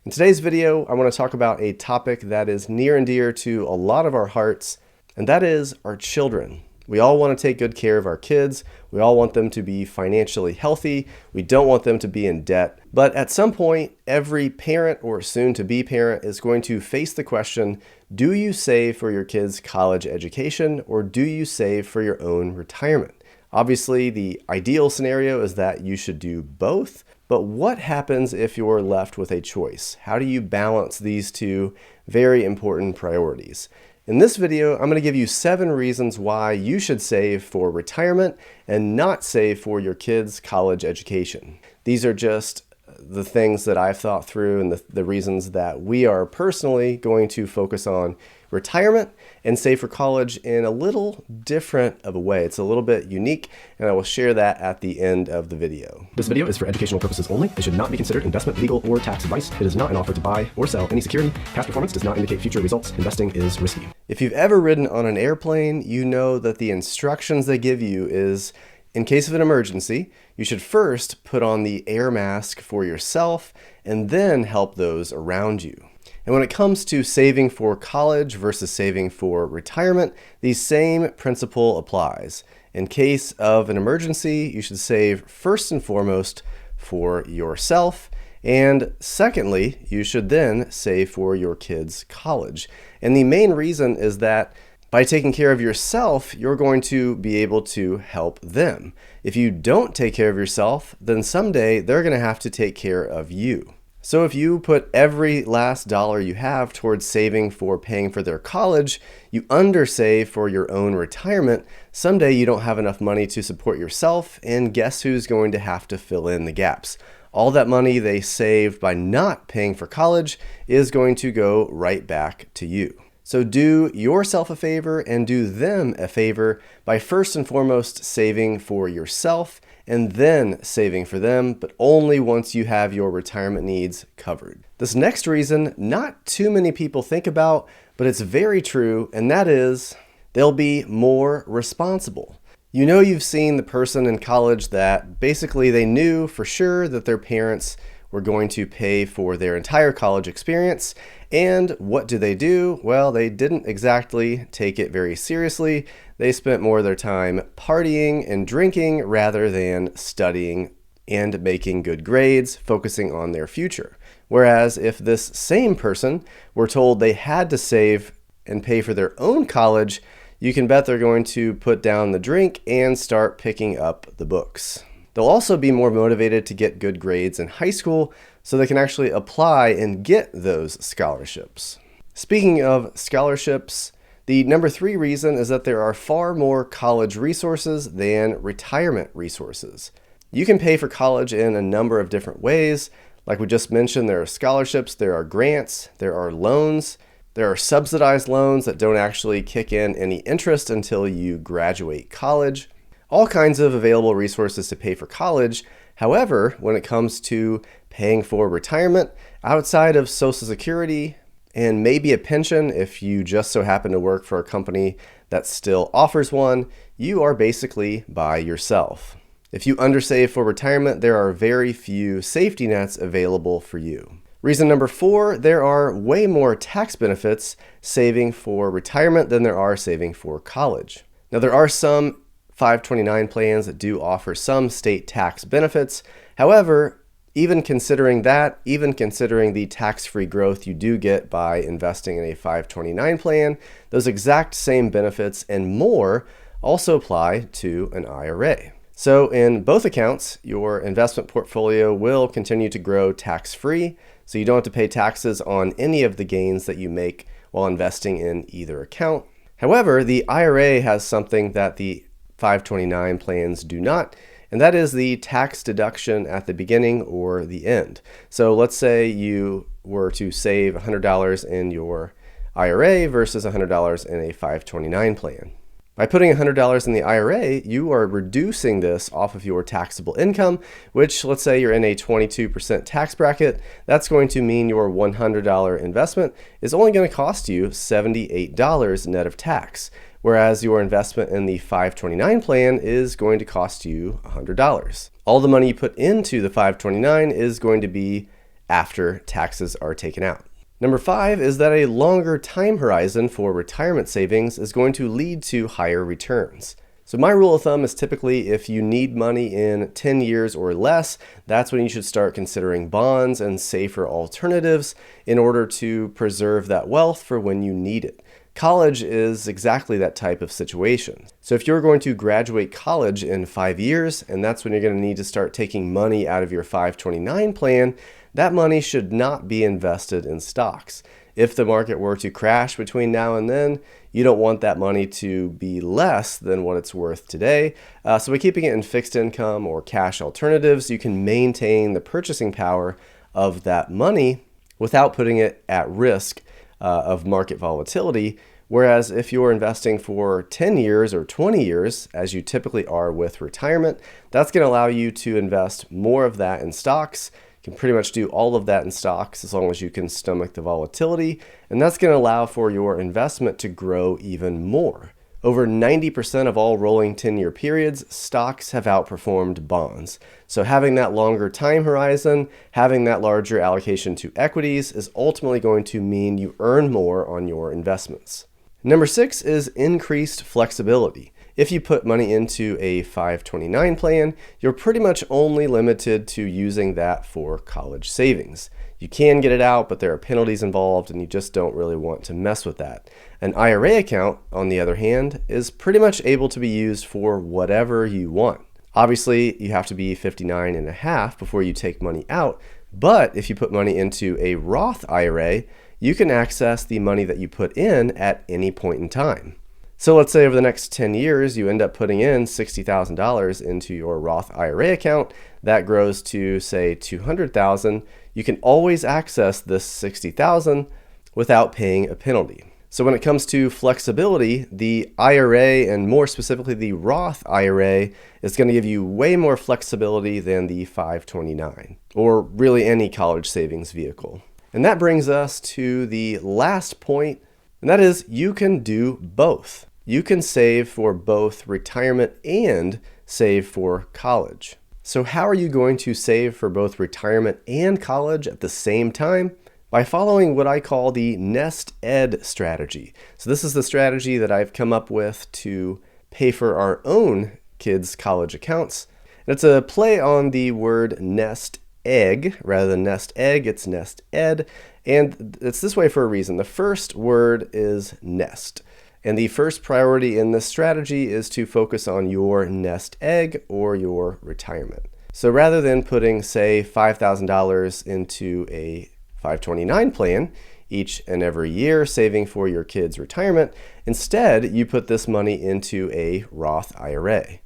In today's video, I want to talk about a topic that is near and dear to a lot of our hearts, and that is our children. We all want to take good care of our kids. We all want them to be financially healthy. We don't want them to be in debt. But at some point, every parent or soon-to-be parent is going to face the question, do you save for your kids' college education or do you save for your own retirement? Obviously, the ideal scenario is that you should do both. But what happens if you're left with a choice? How do you balance these two very important priorities? In this video, I'm going to give you 7 reasons why you should save for retirement and not save for your kids' college education. These are just the things that I've thought through and the reasons that we are personally going to focus on retirement and save for college in a little different of a way. It's a little bit unique, and I will share that at the end of the video. This video is for educational purposes only. It should not be considered investment, legal, or tax advice. It is not an offer to buy or sell any security. Past performance does not indicate future results. Investing is risky. If you've ever ridden on an airplane, you know that the instructions they give you is, in case of an emergency, you should first put on the air mask for yourself and then help those around you. And when it comes to saving for college versus saving for retirement, the same principle applies. In case of an emergency, you should save first and foremost for yourself. And secondly, you should then save for your kids' college. And the main reason is that by taking care of yourself, you're going to be able to help them. If you don't take care of yourself, then someday they're going to have to take care of you. So if you put every last dollar you have towards saving for paying for their college, you undersave for your own retirement, someday you don't have enough money to support yourself, and guess who's going to have to fill in the gaps? All that money they saved by not paying for college is going to go right back to you. So do yourself a favor and do them a favor by first and foremost saving for yourself and then saving for them, but only once you have your retirement needs covered. This next reason, not too many people think about, but it's very true, and that is they'll be more responsible. You know, you've seen the person in college that basically they knew for sure that their parents were going to pay for their entire college experience. And what do? Well, they didn't exactly take it very seriously. They spent more of their time partying and drinking rather than studying and making good grades, focusing on their future. Whereas if this same person were told they had to save and pay for their own college, you can bet they're going to put down the drink and start picking up the books. They'll also be more motivated to get good grades in high school so they can actually apply and get those scholarships. Speaking of scholarships, the number 3 reason is that there are far more college resources than retirement resources. You can pay for college in a number of different ways. Like we just mentioned, there are scholarships, there are grants, there are loans, there are subsidized loans that don't actually kick in any interest until you graduate college. All kinds of available resources to pay for college. However, when it comes to paying for retirement, outside of Social Security and maybe a pension, if you just so happen to work for a company that still offers one, you are basically by yourself. If you undersave for retirement, there are very few safety nets available for you. Reason number 4, there are way more tax benefits saving for retirement than there are saving for college. Now, there are some 529 plans that do offer some state tax benefits. However, even considering the tax-free growth you do get by investing in a 529 plan, those exact same benefits and more also apply to an IRA. So in both accounts, your investment portfolio will continue to grow tax-free, so you don't have to pay taxes on any of the gains that you make while investing in either account. However, the IRA has something that the 529 plans do not, and that is the tax deduction at the beginning or the end. So let's say you were to save $100 in your IRA versus $100 in a 529 plan. By putting $100 in the IRA, you are reducing this off of your taxable income, which let's say you're in a 22% tax bracket. That's going to mean your $100 investment is only going to cost you $78 net of tax, whereas your investment in the 529 plan is going to cost you $100. All the money you put into the 529 is going to be after taxes are taken out. Number 5 is that a longer time horizon for retirement savings is going to lead to higher returns. So my rule of thumb is typically if you need money in 10 years or less, that's when you should start considering bonds and safer alternatives in order to preserve that wealth for when you need it. College is exactly that type of situation. So if you're going to graduate college in 5 years, and that's when you're going to need to start taking money out of your 529 plan, that money should not be invested in stocks. If the market were to crash between now and then, you don't want that money to be less than what it's worth today. So by keeping it in fixed income or cash alternatives, you can maintain the purchasing power of that money without putting it at risk of market volatility. Whereas if you're investing for 10 years or 20 years, as you typically are with retirement, that's going to allow you to invest more of that in stocks. You can pretty much do all of that in stocks as long as you can stomach the volatility, and that's going to allow for your investment to grow even more. Over 90% of all rolling 10-year periods, stocks have outperformed bonds. So having that longer time horizon, having that larger allocation to equities is ultimately going to mean you earn more on your investments. Number 6 is increased flexibility. If you put money into a 529 plan, you're pretty much only limited to using that for college savings. You can get it out, but there are penalties involved and you just don't really want to mess with that. An IRA account, on the other hand, is pretty much able to be used for whatever you want. Obviously, you have to be 59 and a half before you take money out, but if you put money into a Roth IRA, you can access the money that you put in at any point in time. So let's say over the next 10 years, you end up putting in $60,000 into your Roth IRA account. That grows to, say, $200,000. You can always access this $60,000 without paying a penalty. So when it comes to flexibility, the IRA, and more specifically the Roth IRA, is going to give you way more flexibility than the 529, or really any college savings vehicle. And that brings us to the last point, and that is you can do both. You can save for both retirement and save for college. So how are you going to save for both retirement and college at the same time? By following what I call the Nest Ed strategy. So this is the strategy that I've come up with to pay for our own kids' college accounts. And it's a play on the word nest egg. Rather than nest egg, it's Nest Ed. And it's this way for a reason. The first word is nest. And the first priority in this strategy is to focus on your nest egg or your retirement. So rather than putting, say, $5,000 into a 529 plan each and every year, saving for your kids' retirement, instead you put this money into a Roth IRA.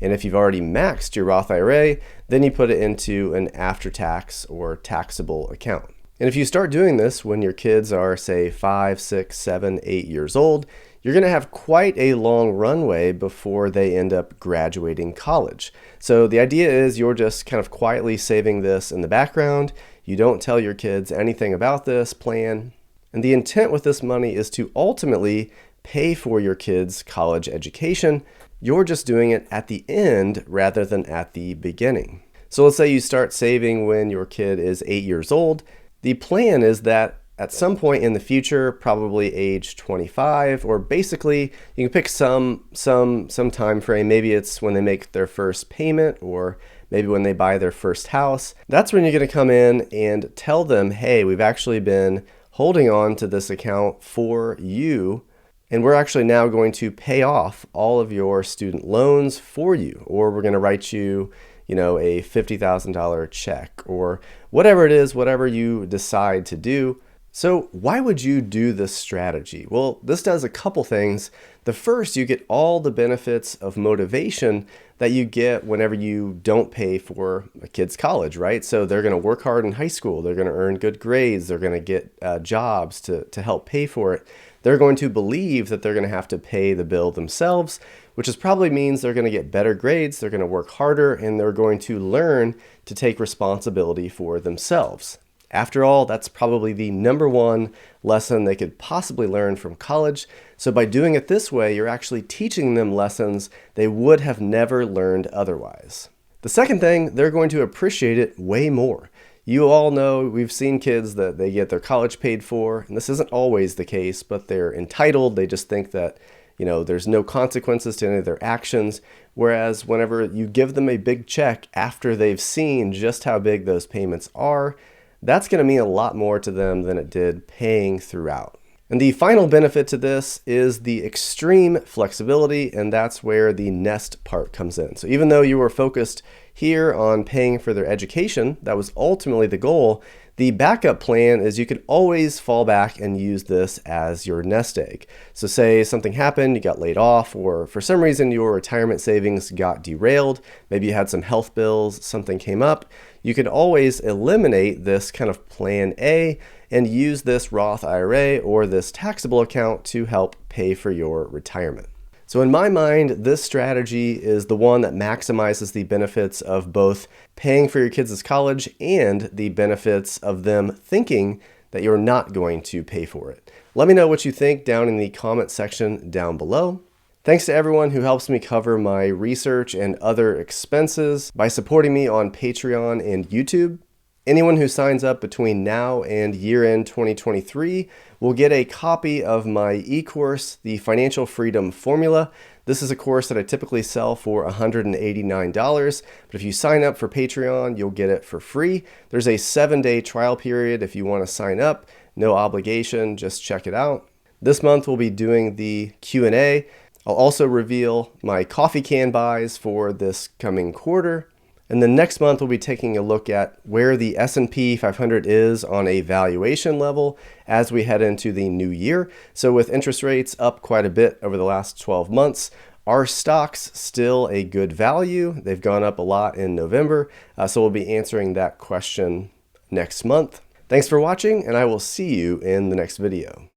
And if you've already maxed your Roth IRA, then you put it into an after-tax or taxable account. And if you start doing this when your kids are, say, 5, 6, 7, 8 years old, you're going to have quite a long runway before they end up graduating college. So the idea is you're just kind of quietly saving this in the background. You don't tell your kids anything about this plan. And the intent with this money is to ultimately pay for your kids' college education. You're just doing it at the end rather than at the beginning. So let's say you start saving when your kid is 8 years old. The plan is that at some point in the future, probably age 25, or basically you can pick some time frame. Maybe it's when they make their first payment, or maybe when they buy their first house. That's when you're going to come in and tell them, hey, we've actually been holding on to this account for you, and we're actually now going to pay off all of your student loans for you, or we're going to write you, a $50,000 check, or whatever it is, whatever you decide to do. So why would you do this strategy? Well, this does a couple things. The first, you get all the benefits of motivation that you get whenever you don't pay for a kid's college, right? So they're going to work hard in high school. They're going to earn good grades. They're going to get jobs to help pay for it. They're going to believe that they're going to have to pay the bill themselves, which probably means they're going to get better grades, they're going to work harder, and they're going to learn to take responsibility for themselves. After all, that's probably the number one lesson they could possibly learn from college. So by doing it this way, you're actually teaching them lessons they would have never learned otherwise. The second thing, they're going to appreciate it way more. You all know we've seen kids that they get their college paid for, and this isn't always the case, but they're entitled. They just think that, there's no consequences to any of their actions. Whereas whenever you give them a big check after they've seen just how big those payments are, that's going to mean a lot more to them than it did paying throughout. And the final benefit to this is the extreme flexibility, and that's where the nest part comes in. So even though you were focused here on paying for their education, that was ultimately the goal, the backup plan is you could always fall back and use this as your nest egg. So say something happened, you got laid off, or for some reason your retirement savings got derailed, maybe you had some health bills, something came up, you could always eliminate this kind of plan A and use this Roth IRA or this taxable account to help pay for your retirement. So in my mind, this strategy is the one that maximizes the benefits of both paying for your kids' college and the benefits of them thinking that you're not going to pay for it. Let me know what you think down in the comment section down below. Thanks to everyone who helps me cover my research and other expenses by supporting me on Patreon and YouTube. Anyone who signs up between now and year-end 2023 will get a copy of my e-course, The Financial Freedom Formula. This is a course that I typically sell for $189, but if you sign up for Patreon, you'll get it for free. There's a 7-day trial period if you want to sign up. No obligation, just check it out. This month we'll be doing the Q&A. I'll also reveal my coffee can buys for this coming quarter. And then next month, we'll be taking a look at where the S&P 500 is on a valuation level as we head into the new year. So with interest rates up quite a bit over the last 12 months, are stocks still a good value? They've gone up a lot in November, so we'll be answering that question next month. Thanks for watching, and I will see you in the next video.